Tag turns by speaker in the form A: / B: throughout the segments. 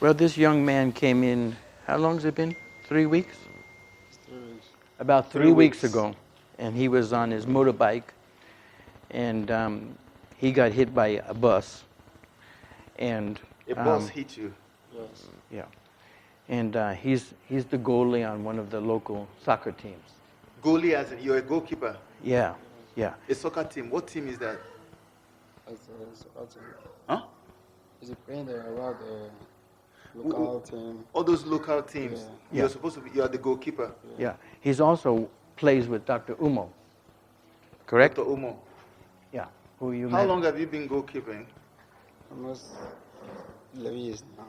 A: Well, this young man came in, how long has it been? 3 weeks?
B: It's 3 weeks.
A: About 3 weeks ago. And he was on his motorbike, and he got hit by a bus. And
C: A bus hit you?
B: Yes.
A: yeah. And he's the goalie on one of the local soccer teams.
C: Goalie as in you're a goalkeeper?
A: Yeah, yeah.
C: A soccer team. What team is that?
B: It's a soccer team.
C: Huh?
B: It's a friend about the local team.
C: All those local teams.
B: Yeah.
C: You're supposed to be, you are the goalkeeper.
A: Yeah. He's also plays with Dr. Umo. Correct?
C: Dr. Umo.
A: Yeah. Who you
C: How
A: met.
C: long have you been goalkeeping?
B: Almost 11 years now.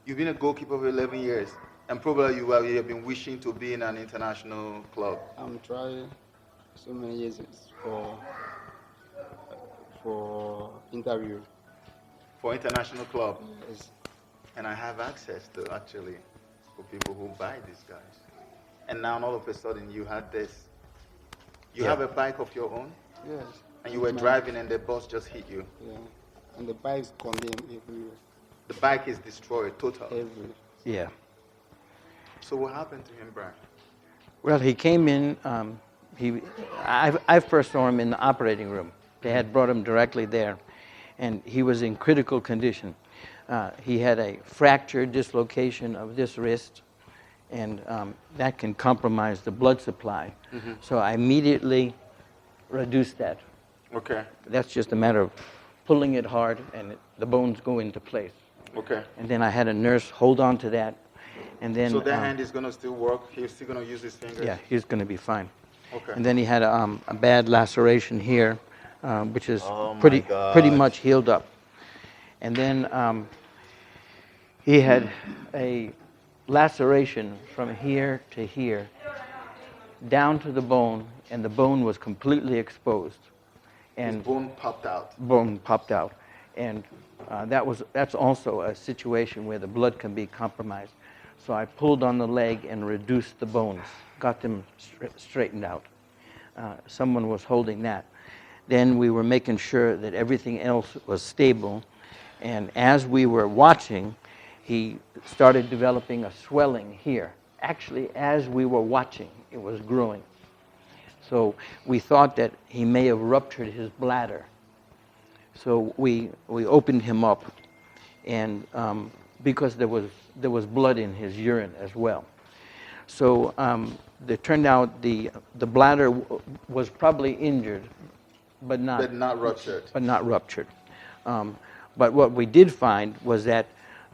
C: You've been a goalkeeper for 11 years. And probably you have been wishing to be in an international club.
B: I'm trying so many years for interview.
C: For international club.
B: Yes.
C: And I have access to actually for people who buy these guys. And now all of a sudden you had this. You have a bike of your own?
B: Yes.
C: And you were driving and the bus just hit you?
B: Yeah. And the bike's condemned everywhere.
C: The bike is destroyed totally?
B: Everywhere.
A: Yeah.
C: So what happened to him, Brian?
A: Well, he came in. I first saw him in the operating room. They had brought him directly there, and he was in critical condition. He had a fracture, dislocation of this wrist, and that can compromise the blood supply. Mm-hmm. So I immediately reduced that.
C: Okay.
A: That's just a matter of pulling it hard, and the bones go into place.
C: Okay.
A: And then I had a nurse hold on to that, and then.
C: So that hand is going to still work? He's still going to use his fingers?
A: Yeah, he's going to be fine.
C: Okay.
A: And then he had a bad laceration here, which is pretty much healed up. And then he had a laceration from here to here, down to the bone, and the bone was completely exposed. And
C: his bone popped out?
A: Bone popped out. And that's also a situation where the blood can be compromised. So I pulled on the leg and reduced the bones, got them straightened out. Someone was holding that. Then we were making sure that everything else was stable. And as we were watching, he started developing a swelling here. Actually, as we were watching, it was growing. So we thought that he may have ruptured his bladder. So we opened him up, and because there was blood in his urine as well. So it turned out the bladder was probably injured, but not
C: ruptured.
A: But not ruptured. But what we did find was that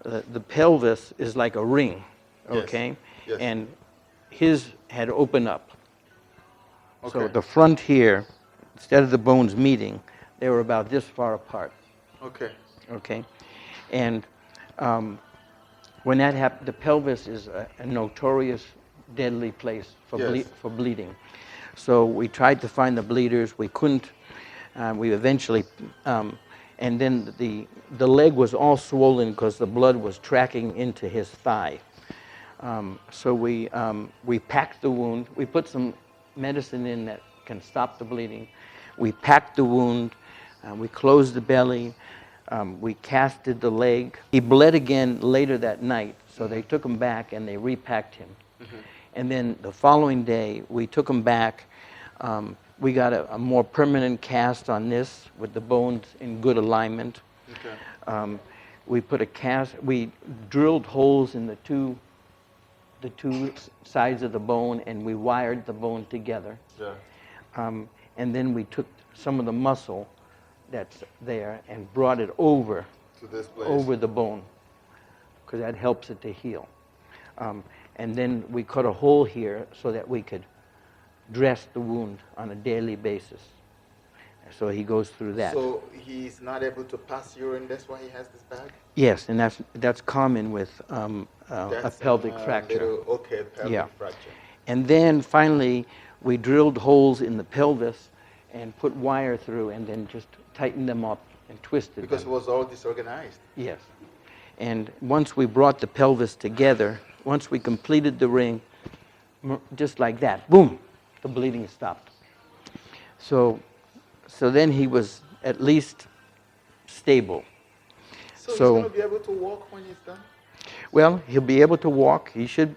A: the pelvis is like a ring, okay?
C: Yes. Yes.
A: And his had opened up.
C: Okay.
A: So the front here, instead of the bones meeting, they were about this far apart.
C: Okay.
A: Okay? And when that happened, the pelvis is a notorious deadly place for,
C: Yes.
A: for bleeding. So we tried to find the bleeders. We couldn't. We eventually, and then the leg was all swollen because the blood was tracking into his thigh. So we packed the wound. We put some medicine in that can stop the bleeding. We packed the wound. We closed the belly. We casted the leg. He bled again later that night, so they took him back and they repacked him. Mm-hmm. And then the following day, we took him back. We got a more permanent cast on this with the bones in good alignment. Okay. We put a cast. We drilled holes in the two sides of the bone, and we wired the bone together.
C: Yeah.
A: And then we took some of the muscle that's there and brought it over
C: to this place.
A: Over the bone, because that helps it to heal. And then we cut a hole here so that we could dress the wound on a daily basis. So he goes through that.
C: So he's not able to pass urine, that's why he has this bag?
A: Yes, and that's common with a pelvic fracture.
C: Pelvic fracture.
A: And then finally, we drilled holes in the pelvis and put wire through and then just tightened them up and twisted them.
C: Because it was all disorganized?
A: Yes. And once we brought the pelvis together, once we completed the ring, just like that, boom, the bleeding stopped. So then he was at least stable.
C: So he's going to be able to walk when he's done?
A: Well, he'll be able to walk. He should.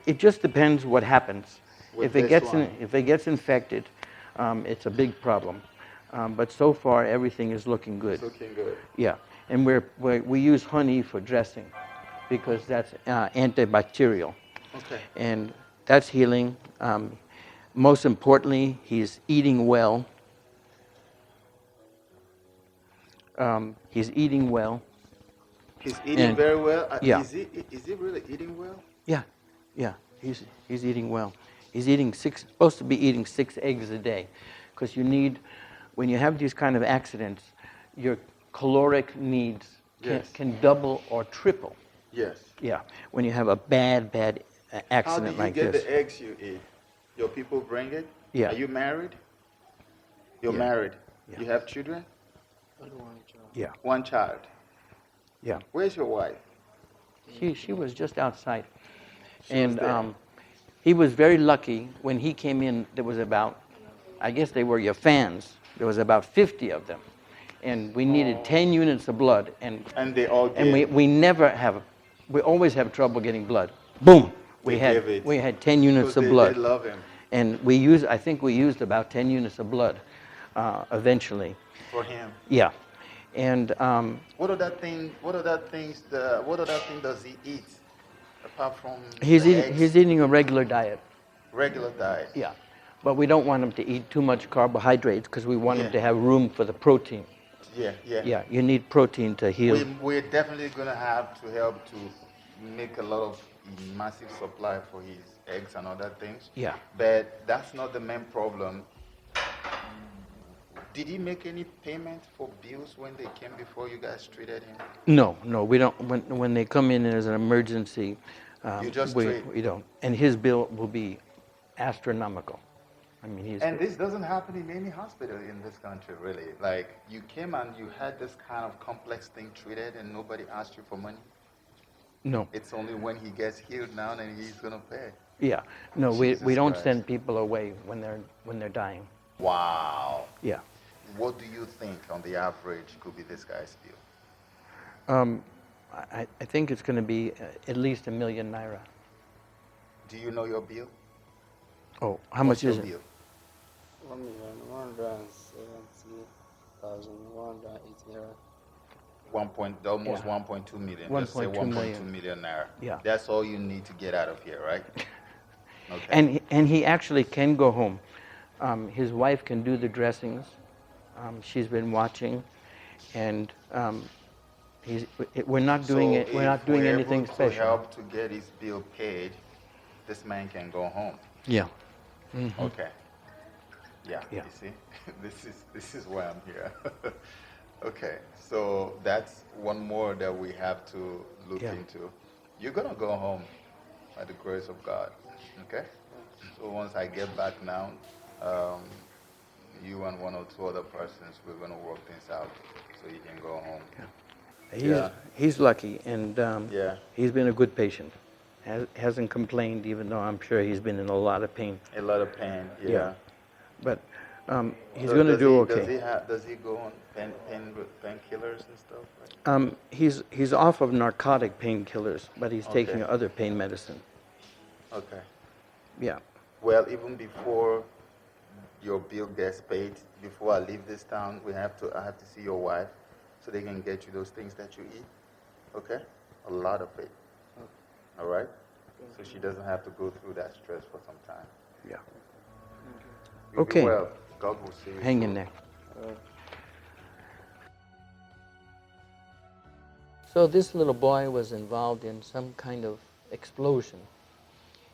A: It just depends what happens.
C: With
A: If it gets infected, it's a big problem. But so far, everything is looking good.
C: It's looking good.
A: Yeah, and we use honey for dressing because that's antibacterial.
C: Okay.
A: And that's healing. Most importantly, he's eating well. He's eating well.
C: He's eating
A: And-
C: very well.
A: yeah.
C: Is he really eating well?
A: Yeah, yeah, he's eating well. He's supposed to be eating 6 eggs a day, because you need, when you have these kind of accidents, your caloric needs
C: Yes.
A: can double or triple.
C: Yes.
A: Yeah, when you have a bad
C: How
A: accident
C: do you
A: like
C: get
A: this.
C: the eggs you eat? Your people bring it?
A: Yeah.
C: Are you married? You're
A: Yeah.
C: married.
A: Yeah.
C: You have children?
B: Only one child.
A: Yeah,
C: One child.
A: yeah.
C: Where's your wife?
A: She was just outside,
C: She was
A: and
C: there.
A: he was very lucky when he came in. There was about, I guess they were your fans. There was about 50 of them, and we needed 10 units of blood, and
C: And they all
A: and
C: gave.
A: we always have trouble getting blood. Boom,
C: They gave it.
A: we had 10 units
C: Because
A: of blood,
C: They love him
A: and I think we used about 10 units of blood, eventually.
C: for him.
A: Yeah, and
C: What other thing? What other things? What other thing does he eat apart from
A: he's
C: the
A: eating
C: eggs?
A: he's eating a regular diet.
C: Regular diet.
A: Yeah, but we don't want him to eat too much carbohydrates because we want him
C: Yeah.
A: to have room for the protein.
C: Yeah, yeah.
A: Yeah, you need protein to heal.
C: We're definitely gonna have to help to make a lot of massive supply for his eggs and other things.
A: Yeah.
C: But that's not the main problem. Did he make any payment for bills when they came before you guys treated him?
A: No, we don't. When they come in as an emergency,
C: You just
A: we
C: treat.
A: we don't. And his bill will be astronomical. I mean, he's
C: And this doesn't happen in any hospital in this country, really. Like, you came and you had this kind of complex thing treated and nobody asked you for money.
A: no.
C: It's only when he gets healed now and he's gonna pay.
A: Yeah, no.
C: Jesus
A: We don't
C: Christ.
A: send people away when they're dying.
C: Wow.
A: Yeah.
C: What do you think on the average could be this guy's bill?
A: I think it's going to be at least #1 million.
C: Do you know your bill?
A: Oh, how much
C: What's
A: is
C: your
A: it?
C: bill?
B: 1,170,180 naira.
C: Almost
A: Yeah.
C: 1.2 million. Just say
A: 1.2
C: 1.2 million naira.
A: Yeah.
C: That's all you need to get out of here, right? Okay.
A: And he actually can go home. His wife can do the dressings. She's been watching, and we're not doing it. We're not doing anything
C: To
A: special.
C: help to get his bill paid, this man can go home.
A: Yeah.
C: Okay. Yeah.
A: Yeah.
C: You see, this is why I'm here. Okay. So that's one more that we have to look
A: Yeah.
C: into. You're gonna go home by the grace of God. Okay. So once I get back now, you and 1 or 2 other persons, we're gonna work things out so you can go home.
A: He's lucky, and
C: Yeah.
A: he's been a good patient. Hasn't complained, even though I'm sure he's been in a lot of pain.
C: A lot of pain. Yeah.
A: Yeah. But he's
C: So
A: going to
C: does
A: do
C: he-
A: okay.
C: Does he go on painkillers and stuff? Right?
A: He's off of narcotic painkillers, but he's taking
C: Okay.
A: other pain medicine.
C: Okay.
A: Yeah.
C: Well, even before your bill gets paid, before I leave this town, I have to see your wife so they can get you those things that you eat. Okay? A lot of it. All right? So she doesn't have to go through that stress for some time.
A: Yeah.
C: You'll
A: Okay.
C: Be well. God will see you.
A: Hang in
C: soon.
A: there. So this little boy was involved in some kind of explosion,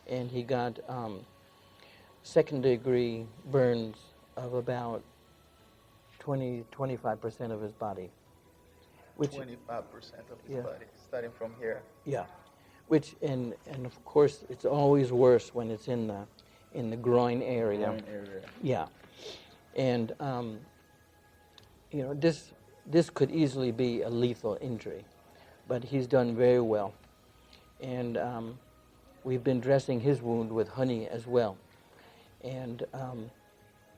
A: and he got second-degree burns of about 25% of his body. Which
C: 25% of his
A: Yeah.
C: body, starting from here.
A: Yeah, which and of course it's always worse when it's in the groin area. Yeah, and this could easily be a lethal injury, but he's done very well, and we've been dressing his wound with honey as well, and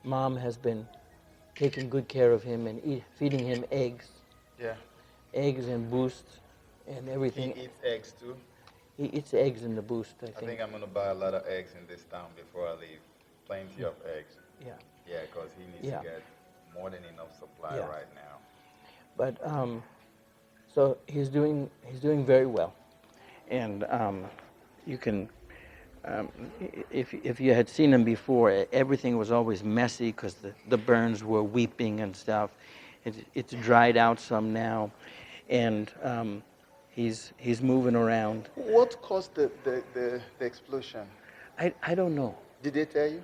A: Mom has been taking good care of him and feeding him eggs
C: Yeah.
A: and boosts and
C: He
A: everything.
C: eats eggs too.
A: He eats eggs in the boost, I
C: I
A: think.
C: think I'm going to buy a lot of eggs in this town before I leave. Plenty of eggs.
A: Yeah.
C: Yeah, because he needs
A: Yeah.
C: to get more than enough supply
A: Yeah.
C: right now.
A: But so he's doing very well, and you can. If you had seen him before, everything was always messy because the burns were weeping and stuff. It's dried out some now, and he's moving around.
C: What caused the explosion?
A: I don't know.
C: Did they tell you?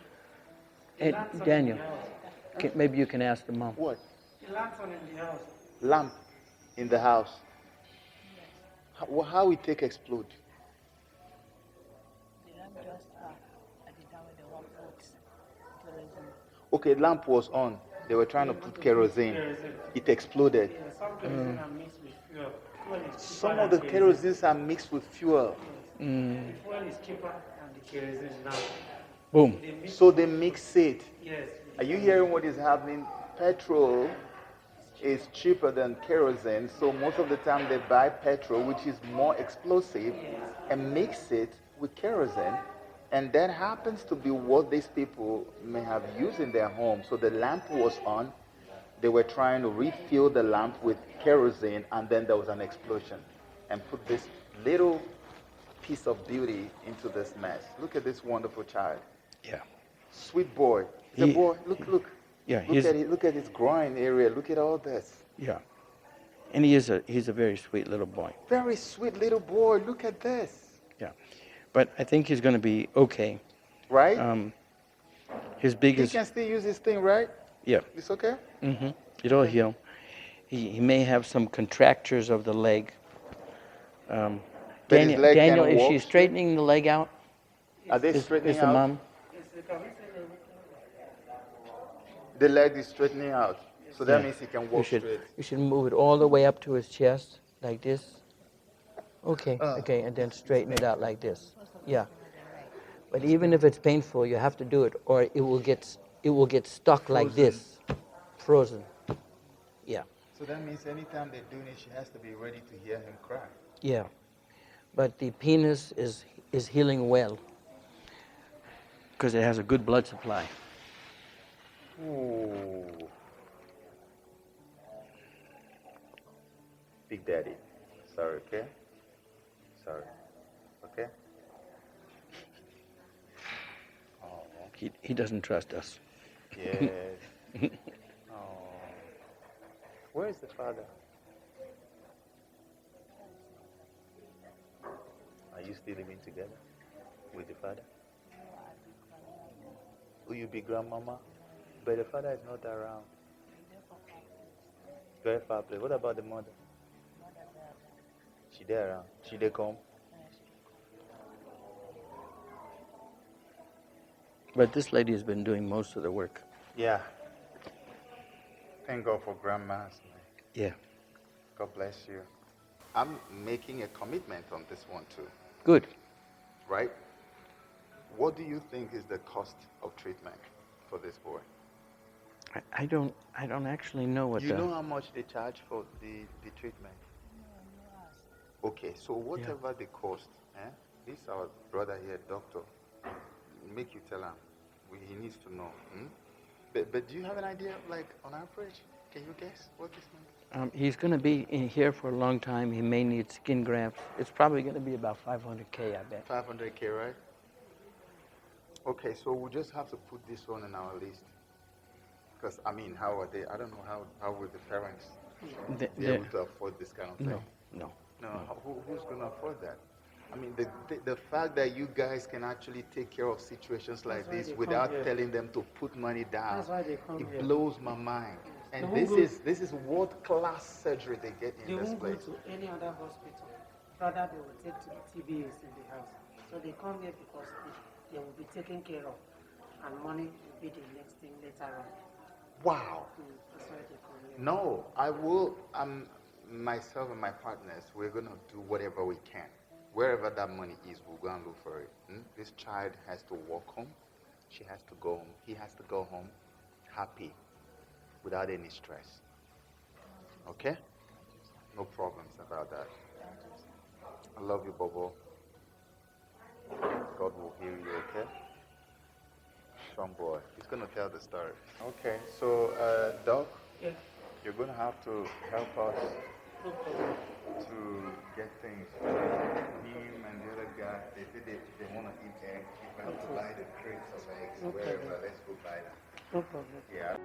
A: Hey, Daniel, maybe you can ask the mom.
C: What?
B: The lamps on in the house.
C: Lamp in the house. How it take explode?
D: The lamp just at the time when they want put kerosene.
C: Okay, lamp was on. They were trying to put kerosene. It exploded.
B: Yeah, some kerosene are mixed with fuel. Fuel is cheaper
C: Some
B: than
C: of the kerosene are mixed with fuel.
B: The fuel is cheaper than the kerosene now.
A: Boom.
B: They mix,
C: So they mix it.
B: yes.
C: Are you hearing what is happening? Petrol is cheaper than kerosene, so most of the time they buy petrol, which is more explosive, and mix it with kerosene. And that happens to be what these people may have used in their home. So the lamp was on. They were trying to refill the lamp with kerosene, and then there was an explosion and put this little piece of beauty into this mess. Look at this wonderful child.
A: Yeah.
C: Sweet boy. He's a boy. Look.
A: Yeah.
C: Look at his groin area. Look at all this.
A: Yeah. And he's a very sweet little boy.
C: Very sweet little boy. Look at this.
A: Yeah. But I think he's going to be okay.
C: Right?
A: His
C: He
A: biggest.
C: can still use his thing, right?
A: Yeah.
C: It's okay?
A: Mm-hmm. It'll heal. He may have some contractures of the leg.
C: But his leg
A: Daniel,
C: can
A: is
C: walk
A: she
C: straight?
A: straightening the leg out?
C: Are they
A: Is
C: straightening
A: the
C: out?
A: mom?
C: The leg is straightening out. So that means he can
A: You
C: walk
A: should
C: straight.
A: move it all the way up to his chest like this. Okay.
C: Ah.
A: Okay, and then straighten it out like this. Yeah. But even if it's painful, you have to do it, or it will get stuck like this, frozen. Yeah.
C: So that means anytime they're doing it, she has to be ready to hear him cry.
A: Yeah. But the penis is healing well because it has a good blood supply.
C: Ooh. Big Daddy. Sorry, okay? Sorry. Okay? Oh,
A: He doesn't trust us.
C: yes. Oh. Where is the father? Are you still living together with the father? Will you be grandmama? But the father is not around. Very far place. What about the mother? She there around. She there come.
A: But this lady has been doing most of the work.
C: Yeah. Thank God for grandmas. Man.
A: Yeah.
C: God bless you. I'm making a commitment on this one too,
A: Good.
C: right? What do you think is the cost of treatment for this boy?
A: I don't actually know what
C: You
A: the.
C: know how much they charge for the treatment? Okay, so whatever the cost, this our brother here, doctor, make you tell him. He needs to know. But do you have an idea, like on average? Can you guess what this means?
A: He's going to be in here for a long time. He may need skin grafts. It's probably going to be about $500K, I bet.
C: 500K, right? Okay, so we'll just have to put this one on our list. Because, I mean, how are they? I don't know how would the parents be able to afford this kind of thing?
A: No.
C: Who's going to afford that? I mean, the fact that you guys can actually take care of situations like this without telling them to put money down,
B: That's why they come here.
C: it blows my mind. And
B: They won't
C: this is world-class surgery they get
B: They
C: in this
B: won't go
C: place.
B: to any other hospital. Rather, they will take to the TBAs in the house. So they come here because they will be taken care of. And money will be the next thing later on.
C: Wow.
B: That's why they come here.
C: No, I will, myself and my partners, we're going to do whatever we can. Wherever that money is, we'll go and look for it. This child has to walk home. She has to go home. He has to go home happy, without any stress. Okay? No problems about that. I love you, Bobo. God will hear you, okay? Strong boy. He's going to tell the story. Okay, so, Doc,
B: Yeah,
C: you're going to have to help us
B: no problem.
C: to get things. Him and the other guy, they say they want to eat eggs. If we have to buy the crates of eggs,
B: No
C: wherever,
B: problem.
C: let's go buy them.
B: No problem.
C: Yeah.